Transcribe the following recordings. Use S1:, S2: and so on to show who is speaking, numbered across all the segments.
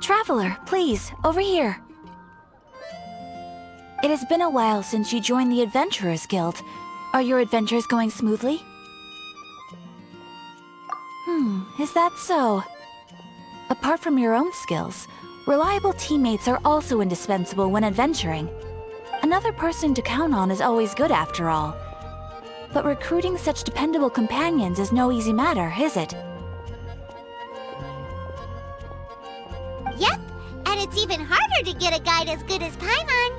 S1: Traveler, please, over here. It has been a while since you joined the Adventurers Guild. Are your adventures going smoothly? Is that so? Apart from your own skills, reliable teammates are also indispensable when adventuring. Another person to count on is always good after all. But recruiting such dependable companions is no easy matter, is it?
S2: Yep, and it's even harder to get a guide as good as Paimon.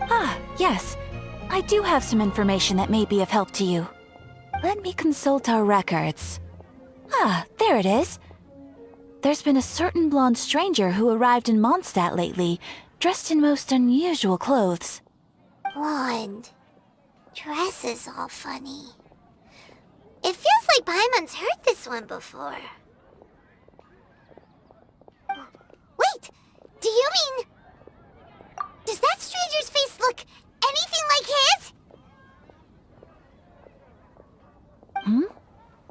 S1: Ah, yes. I do have some information that may be of help to you. Let me consult our records. Ah, there it is. There's been a certain blonde stranger who arrived in Mondstadt lately, dressed in most unusual clothes.
S2: Blonde. Dress is all funny. It feels like Paimon's heard this one before. Wait, do you mean... Does that stranger's face look anything like his?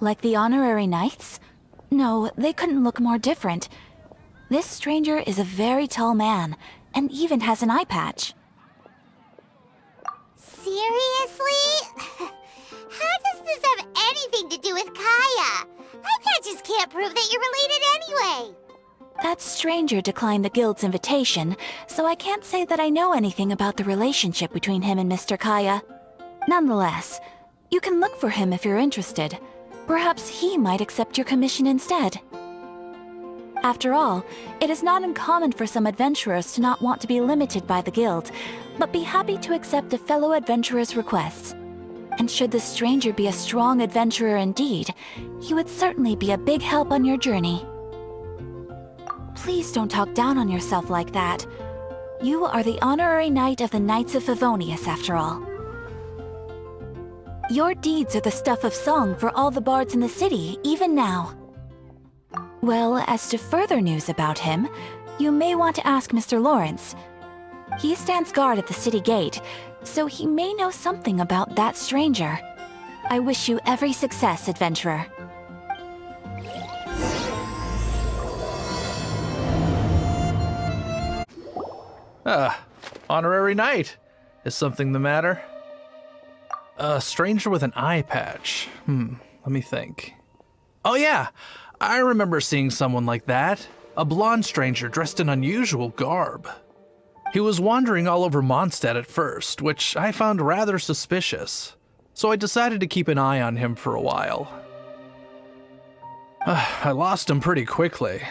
S1: Like the honorary knights? No, they couldn't look more different. This stranger is a very tall man, and even has an eye patch.
S2: Seriously? How does this have anything to do with Kaya? Eye patches can't prove that you're related anyway.
S1: That stranger declined the guild's invitation, so I can't say that I know anything about the relationship between him and Mr. Kaya. Nonetheless, you can look for him if you're interested. Perhaps he might accept your commission instead. After all, it is not uncommon for some adventurers to not want to be limited by the guild, but be happy to accept a fellow adventurer's requests. And should the stranger be a strong adventurer indeed, he would certainly be a big help on your journey. Please don't talk down on yourself like that. You are the honorary knight of the Knights of Favonius, after all. Your deeds are the stuff of song for all the bards in the city, even now. Well, as to further news about him, you may want to ask Mr. Lawrence. He stands guard at the city gate, so he may know something about that stranger. I wish you every success, adventurer.
S3: Honorary knight. Is something the matter? A stranger with an eye patch. Let me think. Oh yeah, I remember seeing someone like that. A blonde stranger dressed in unusual garb. He was wandering all over Mondstadt at first, which I found rather suspicious. So I decided to keep an eye on him for a while. I lost him pretty quickly.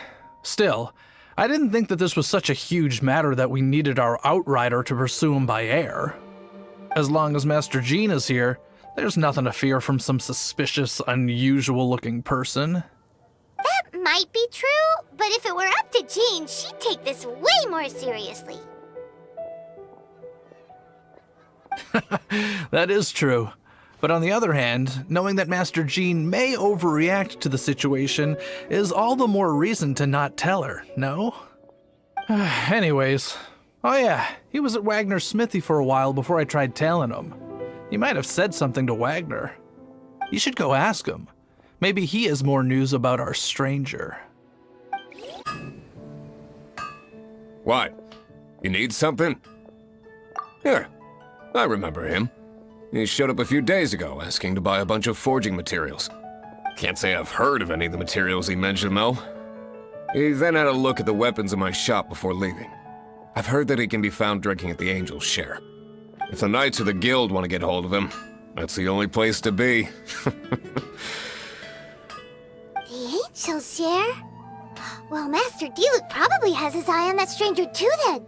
S3: Still, I didn't think that this was such a huge matter that we needed our outrider to pursue him by air. As long as Master Jean is here, there's nothing to fear from some suspicious, unusual-looking person.
S2: That might be true, but if it were up to Jean, she'd take this way more seriously.
S3: That is true. But on the other hand, knowing that Master Jean may overreact to the situation is all the more reason to not tell her, no? Anyways, oh yeah, he was at Wagner's smithy for a while before I tried tailing him. He might have said something to Wagner. You should go ask him. Maybe he has more news about our stranger.
S4: What? You need something? Here, I remember him. He showed up a few days ago asking to buy a bunch of forging materials. Can't say I've heard of any of the materials he mentioned, though. He then had a look at the weapons in my shop before leaving. I've heard that he can be found drinking at the Angel's Share. If the Knights of the Guild want to get hold of him, that's the only place to be.
S2: The Angel's Share? Well, Master Dialog probably has his eye on that stranger too, then.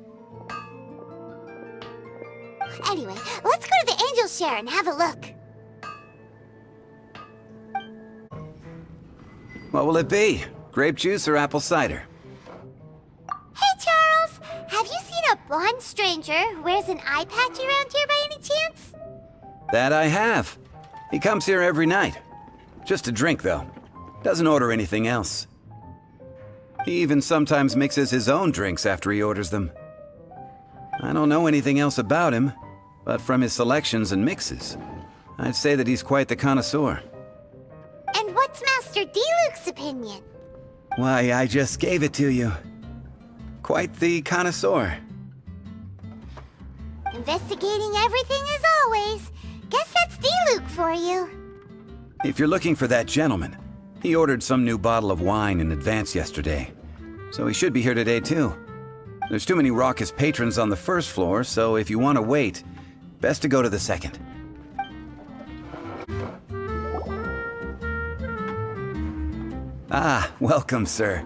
S2: Anyway, let's go to the Angel's Share and have a look.
S5: What will it be? Grape juice or apple cider?
S2: Hey, Charles! Have you seen a blonde stranger who wears an eye patch around here by any chance?
S5: That I have. He comes here every night. Just to drink, though. Doesn't order anything else. He even sometimes mixes his own drinks after he orders them. I don't know anything else about him, but from his selections and mixes, I'd say that he's quite the connoisseur.
S2: And what's Master Dialog's opinion?
S5: Why, I just gave it to you. Quite the connoisseur.
S2: Investigating everything as always. Guess that's Dialog for you.
S5: If you're looking for that gentleman, he ordered some new bottle of wine in advance yesterday. So he should be here today too. There's too many raucous patrons on the first floor, so if you want to wait, best to go to the second. Ah, welcome, sir.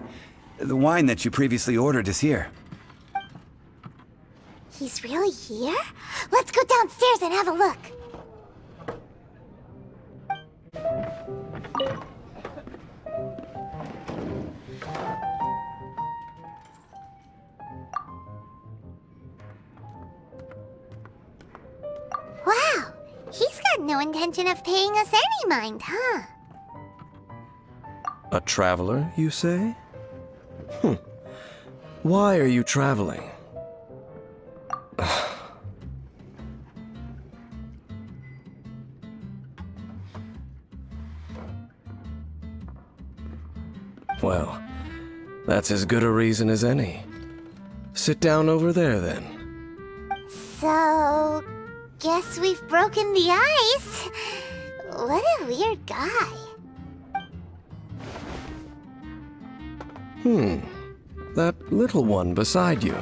S5: The wine that you previously ordered is here.
S2: He's really here? Let's go downstairs and have a look. Wow, he's got no intention of paying us any mind, huh?
S6: A traveler, you say? Why are you traveling? Well, that's as good a reason as any. Sit down over there, then.
S2: So, guess we've broken the ice. What a weird guy.
S6: That little one beside you.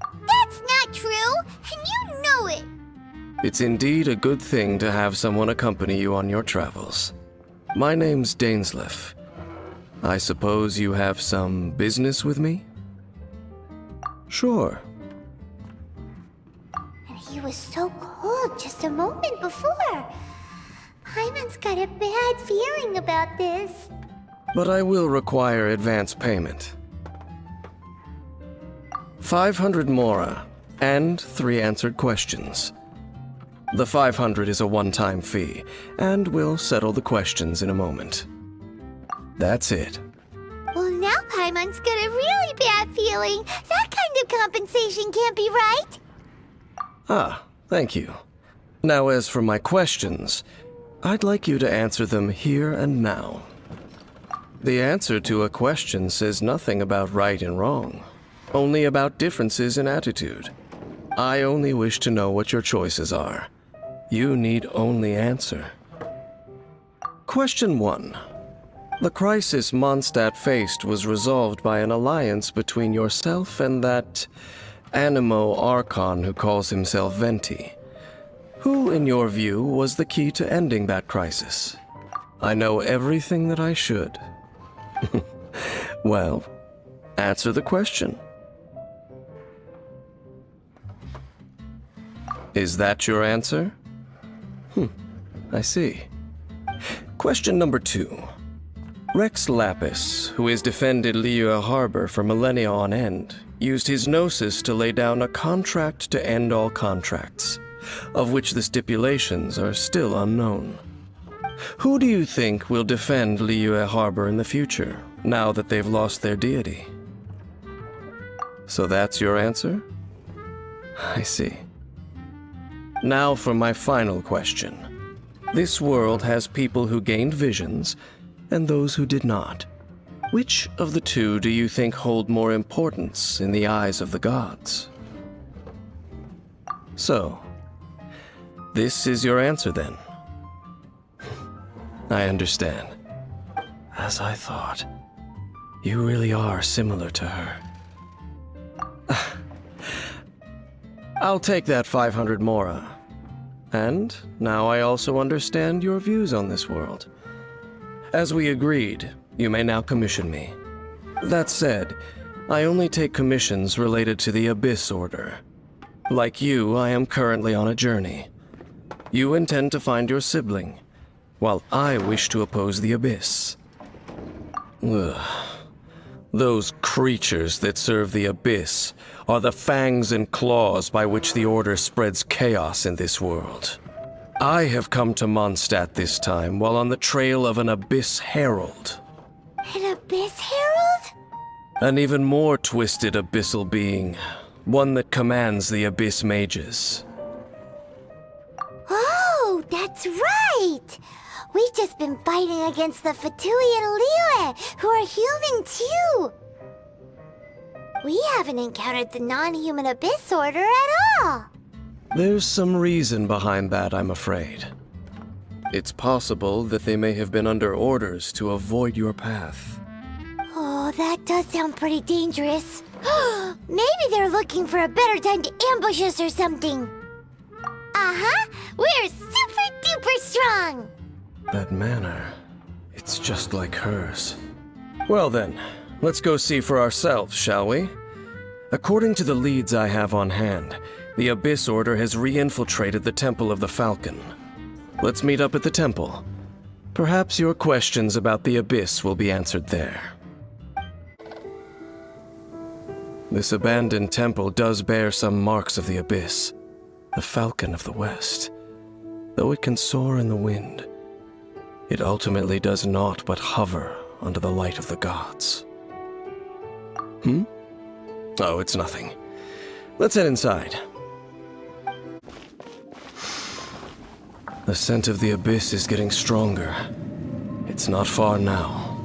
S2: That's not true, and you know it.
S6: It's indeed a good thing to have someone accompany you on your travels. My name's Dainsleif. I suppose you have some business with me? Sure.
S2: And he was so cold just a moment before. Paimon's got a bad feeling about this.
S6: But I will require advance payment. 500 mora, and 3 answered questions. The 500 is a one-time fee, and we'll settle the questions in a moment. That's it.
S2: Well, now Paimon's got a really bad feeling. That kind of compensation can't be right.
S6: Ah, thank you. Now as for my questions, I'd like you to answer them here and now. The answer to a question says nothing about right and wrong, only about differences in attitude. I only wish to know what your choices are. You need only answer. Question 1. The crisis Mondstadt faced was resolved by an alliance between yourself and that Animo Archon who calls himself Venti. Who, in your view, was the key to ending that crisis? I know everything that I should. Well, answer the question. Is that your answer? I see. Question number 2. Rex Lapis, who has defended Liyue Harbor for millennia on end, used his gnosis to lay down a contract to end all contracts, of which the stipulations are still unknown. Who do you think will defend Liyue Harbor in the future, now that they've lost their deity? So that's your answer? I see. Now for my final question. This world has people who gained visions, and those who did not. Which of the two do you think hold more importance in the eyes of the gods? So, this is your answer then? I understand. As I thought. You really are similar to her. I'll take that 500 mora. And now I also understand your views on this world. As we agreed, you may now commission me. That said, I only take commissions related to the Abyss Order. Like you, I am currently on a journey. You intend to find your sibling, while I wish to oppose the Abyss. Ugh. Those creatures that serve the Abyss are the fangs and claws by which the Order spreads chaos in this world. I have come to Mondstadt this time while on the trail of an Abyss Herald.
S2: An Abyss Herald?
S6: An even more twisted abyssal being, one that commands the Abyss Mages.
S2: Oh, that's right! We've just been fighting against the Fatui and Liyue, who are human too. We haven't encountered the non-human Abyss Order at all.
S6: There's some reason behind that, I'm afraid. It's possible that they may have been under orders to avoid your path.
S2: Oh, that does sound pretty dangerous. Maybe they're looking for a better time to ambush us or something. Uh-huh, we're super duper strong.
S6: That manner, it's just like hers. Well then, let's go see for ourselves, shall we? According to the leads I have on hand, the Abyss Order has re-infiltrated the Temple of the Falcon. Let's meet up at the temple. Perhaps your questions about the Abyss will be answered there. This abandoned temple does bear some marks of the Abyss, the Falcon of the West. Though it can soar in the wind, it ultimately does naught but hover under the light of the gods. Oh, it's nothing. Let's head inside. The scent of the Abyss is getting stronger. It's not far now.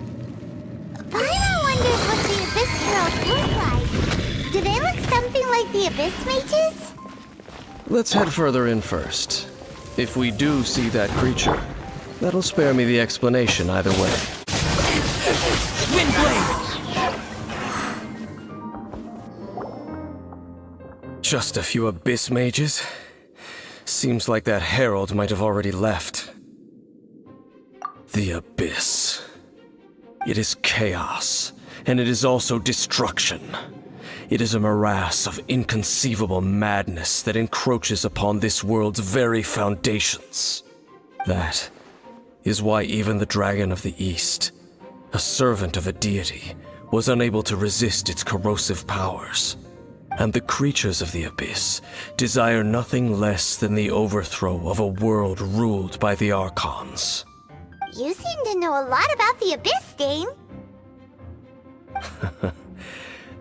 S2: Paimon wonders what the Abyss Heralds look like. Do they look something like the Abyss Mages?
S6: Let's head further in first. If we do see that creature, that'll spare me the explanation either way.
S7: Windblade!
S6: Just a few Abyss Mages? Seems like that herald might have already left. The Abyss. It is chaos, and it is also destruction. It is a morass of inconceivable madness that encroaches upon this world's very foundations. That is why even the Dragon of the East, a servant of a deity, was unable to resist its corrosive powers. And the creatures of the Abyss desire nothing less than the overthrow of a world ruled by the Archons.
S2: You seem to know a lot about the Abyss, Dane.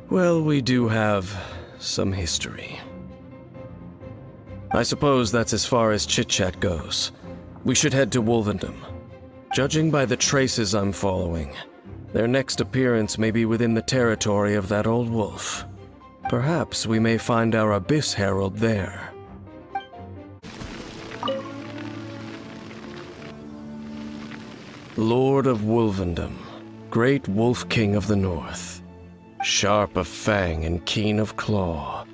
S6: Well, we do have some history. I suppose that's as far as chit-chat goes. We should head to Wolvendom. Judging by the traces I'm following, their next appearance may be within the territory of that old wolf. Perhaps we may find our Abyss Herald there. Lord of Wolvendom, great Wolf King of the North, sharp of fang and keen of claw,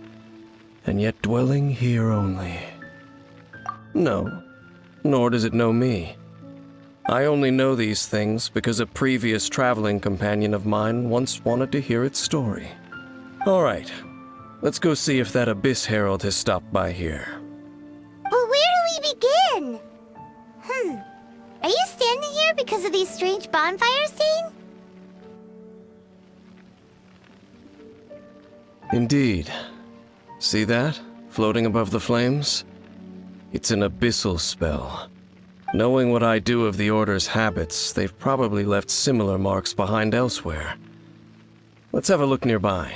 S6: and yet dwelling here only. No, nor does it know me. I only know these things because a previous traveling companion of mine once wanted to hear its story. All right, let's go see if that Abyss Herald has stopped by here.
S2: But where do we begin? Are you standing here because of these strange bonfires, Dane?
S6: Indeed. See that, floating above the flames? It's an abyssal spell. Knowing what I do of the Order's habits, they've probably left similar marks behind elsewhere. Let's have a look nearby.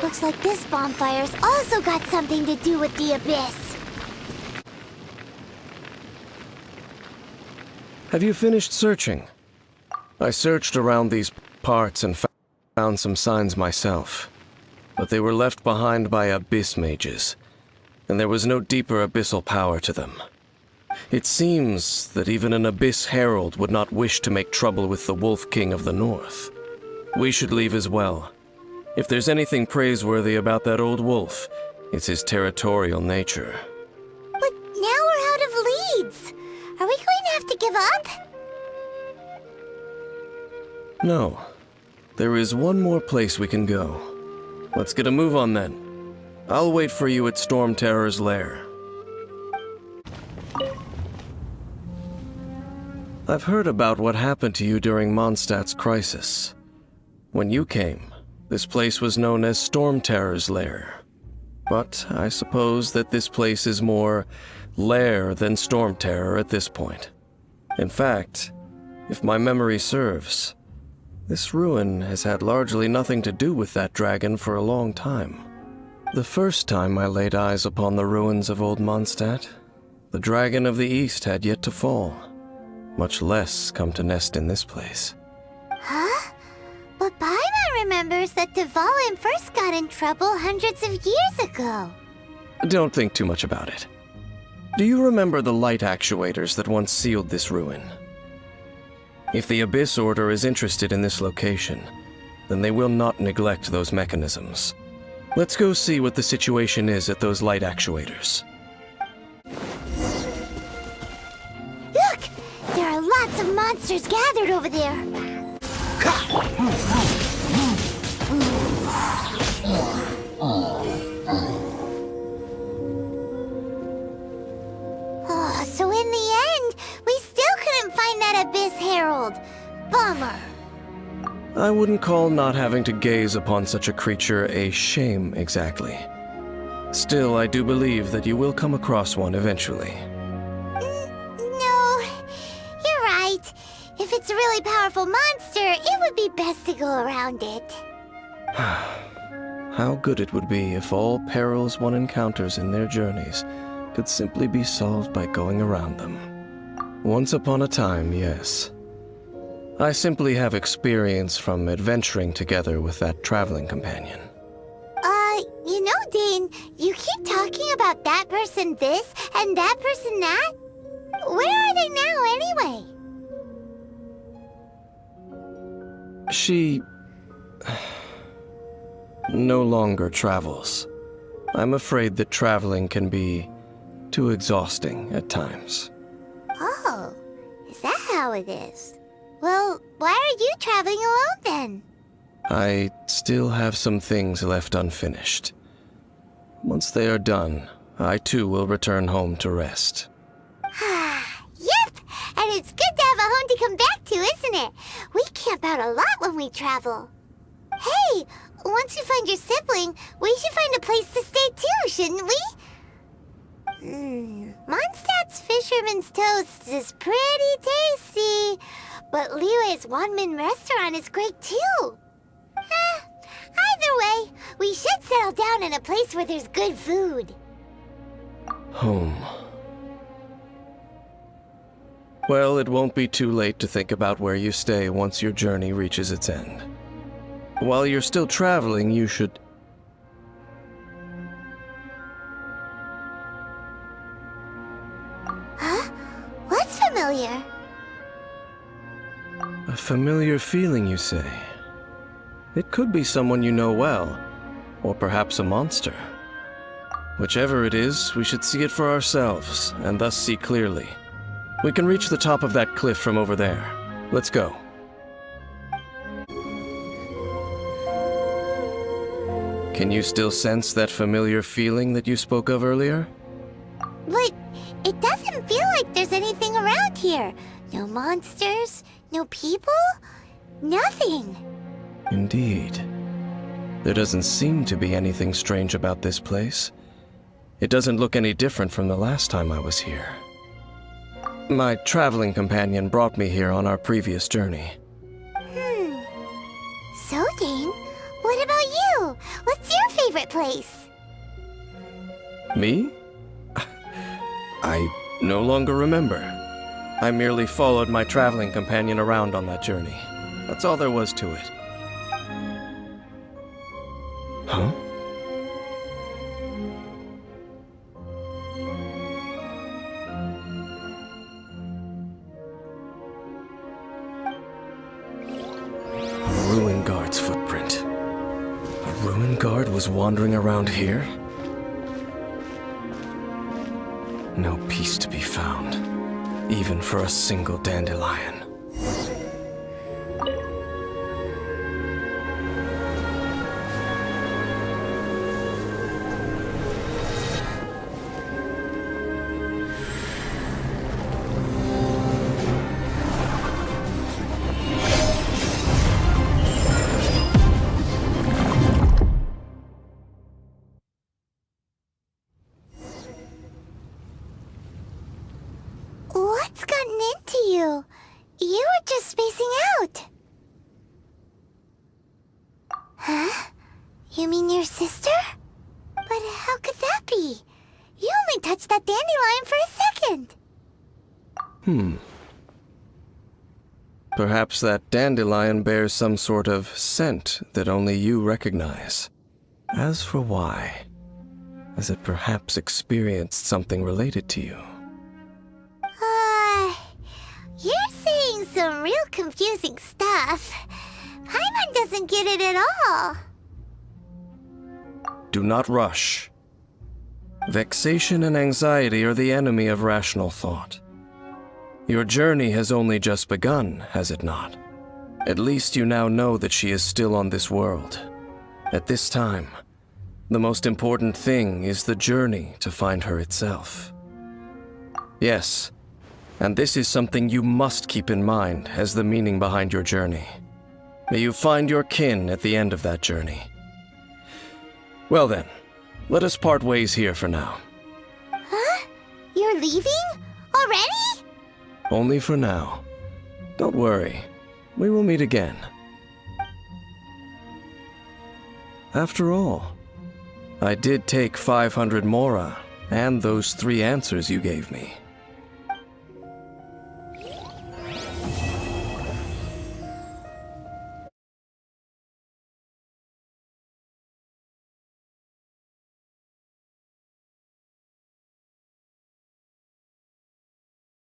S2: Looks like this bonfire's also got something to do with the Abyss.
S6: Have you finished searching? I searched around these parts and found some signs myself, but they were left behind by Abyss Mages, and there was no deeper abyssal power to them. It seems that even an Abyss Herald would not wish to make trouble with the Wolf King of the North. We should leave as well. If there's anything praiseworthy about that old wolf, it's his territorial nature.
S2: But now we're out of leads. Are we going to have to give up?
S6: No. There is one more place we can go. Let's get a move on then. I'll wait for you at Stormterror's lair. I've heard about what happened to you during Mondstadt's crisis. When you came, this place was known as Stormterror's lair. But I suppose that this place is more lair than Stormterror at this point. In fact, if my memory serves, this ruin has had largely nothing to do with that dragon for a long time. The first time I laid eyes upon the ruins of old Mondstadt, The dragon of the east had yet to fall, much less come to nest in this place.
S2: Huh? But Paimon remembers that Dvalin first got in trouble hundreds of years ago.
S6: Don't think too much about it. Do you remember the light actuators that once sealed this ruin? If the Abyss Order is interested in this location, then they will not neglect those mechanisms. Let's go see what the situation is at those light actuators.
S2: Look! There are lots of monsters gathered over there. Oh, so in the end, we still couldn't find that Abyss Herald. Bummer.
S6: I wouldn't call not having to gaze upon such a creature a shame exactly. Still, I do believe that you will come across one eventually.
S2: No, you're right. If it's a really powerful monster, it would be best to go around it.
S6: How good it would be if all perils one encounters in their journeys could simply be solved by going around them. Once upon a time, yes. I simply have experience from adventuring together with that traveling companion.
S2: You know, Dane, you keep talking about that person this and that person that. Where are they now, anyway?
S6: She no longer travels. I'm afraid that traveling can be too exhausting at times.
S2: Oh, is that how it is? Well, why are you traveling alone then?
S6: I still have some things left unfinished. Once they are done, I too will return home to rest.
S2: Yep, and it's good to have a home to come back to, isn't it? We camp out a lot when we travel. Hey, once you find your sibling, we should find a place to stay too, shouldn't we? Mondstadt's Fisherman's Toast is pretty tasty, but Liyue's Wanmin restaurant is great too. Either way, we should settle down in a place where there's good food.
S6: Home. Well, it won't be too late to think about where you stay once your journey reaches its end. While you're still traveling, you should...
S2: Huh? What's familiar?
S6: A familiar feeling, you say? It could be someone you know well, or perhaps a monster. Whichever it is, we should see it for ourselves, and thus see clearly. We can reach the top of that cliff from over there. Let's go. Can you still sense that familiar feeling that you spoke of earlier?
S2: But it doesn't feel like there's anything around here. No monsters, no people, nothing.
S6: Indeed. There doesn't seem to be anything strange about this place. It doesn't look any different from the last time I was here. My traveling companion brought me here on our previous journey.
S2: So, Dane, what about you? What's your favorite place?
S6: Me? I no longer remember. I merely followed my traveling companion around on that journey. That's all there was to it. Huh? A ruin guard's footprint. A ruin guard was wandering around here? No peace to be found, even for a single dandelion.
S2: What's gotten into you?
S6: Perhaps that dandelion bears some sort of scent that only you recognize. As for why, has it perhaps experienced something related to you?
S2: You're saying some real confusing stuff. Paimon doesn't get it at all.
S6: Do not rush. Vexation and anxiety are the enemy of rational thought. Your journey has only just begun, has it not? At least you now know that she is still on this world. At this time, the most important thing is the journey to find her itself. Yes, and this is something you must keep in mind as the meaning behind your journey. May you find your kin at the end of that journey. Well then, let us part ways here for now.
S2: Huh? You're leaving? Already?
S6: Only for now. Don't worry, we will meet again. After all, I did take 500 mora and those 3 answers you gave me.